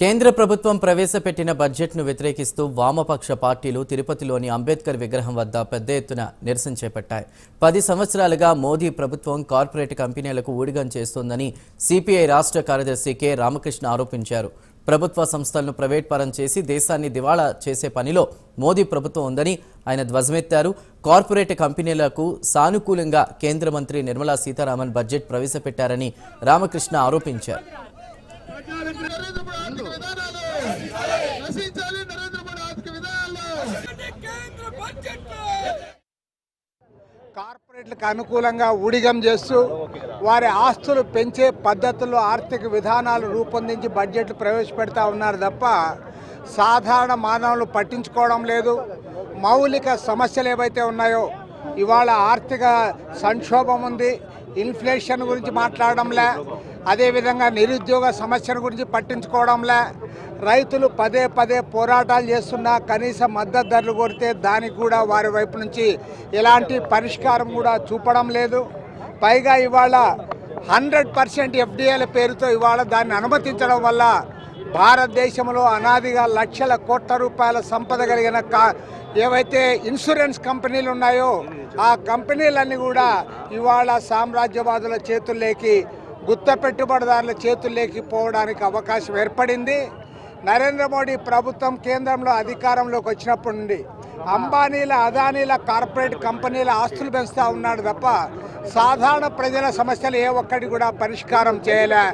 కేంద్ర ప్రభుత్వం ప్రవేశపెట్టిన బడ్జెట్ను వ్యతిరేకిస్తూ వామపక్ష పార్టీలు తిరుపతిలోని అంబేద్కర్ విగ్రహం వద్ద పెద్ద ఎత్తున నిరసన చేపట్టాయి. 10 సంవత్సరాలుగా మోదీ ప్రభుత్వం కార్పొరేట్ కంపెనీలకు ఊడిగం చేస్తోందని సిపిఐ రాష్ట్ర కార్యదర్శి కె రామకృష్ణ ఆరోపించారు. ప్రభుత్వ సంస్థలను ప్రైవేట్ పరం చేసి దేశాన్ని దివాళా చేసే పనిలో మోదీ ప్రభుత్వం ఉందని ఆయన ధ్వజమెత్తారు. కార్పొరేట్ కంపెనీలకు సానుకూలంగా కేంద్ర మంత్రి నిర్మలా సీతారామన్ బడ్జెట్ ప్రవేశపెట్టారని రామకృష్ణ ఆరోపించారు. కార్పొరేట్లకు అనుకూలంగా ఊడిగం చేస్తూ వారి ఆస్తులు పెంచే పద్ధతుల్లో ఆర్థిక విధానాలు రూపొందించి బడ్జెట్లు ప్రవేశపెడతా ఉన్నారు తప్ప సాధారణ మానవులు పట్టించుకోవడం లేదు. మౌలిక సమస్యలు ఏవైతే ఉన్నాయో, ఇవాళ ఆర్థిక సంక్షోభం ఉంది, ఇన్ఫ్లేషన్ గురించి మాట్లాడడంలే, అదేవిధంగా నిరుద్యోగ సమస్యల గురించి పట్టించుకోవడంలే, రైతులు పదే పదే పోరాటాలు చేస్తున్నా కనీస మద్దతు ధరలు కొడితే దానికి కూడా వారి వైపు నుంచి ఎలాంటి పరిష్కారం కూడా చూపడం లేదు. పైగా ఇవాళ 100% ఎఫ్డిఐల పేరుతో ఇవాళ దాన్ని అనుమతించడం వల్ల భారతదేశంలో అనాదిగా లక్షల కోట్ల రూపాయల సంపద కలిగిన ఏవైతే ఇన్సూరెన్స్ కంపెనీలు ఉన్నాయో ఆ కంపెనీలన్నీ కూడా ఇవాళ సామ్రాజ్యవాదుల చేతుల్లోకి, గుత్త పెట్టుబడిదారుల చేతుల్లోకి పోవడానికి అవకాశం ఏర్పడింది. నరేంద్ర మోడీ ప్రభుత్వం కేంద్రంలో అధికారంలోకి వచ్చినప్పటి నుండి అంబానీల, అదానీల కార్పొరేట్ కంపెనీల ఆస్తులు పెంచుతూ ఉన్నాడు తప్ప సాధారణ ప్రజల సమస్యలు ఏ ఒక్కటి కూడా పరిష్కారం చేయలే.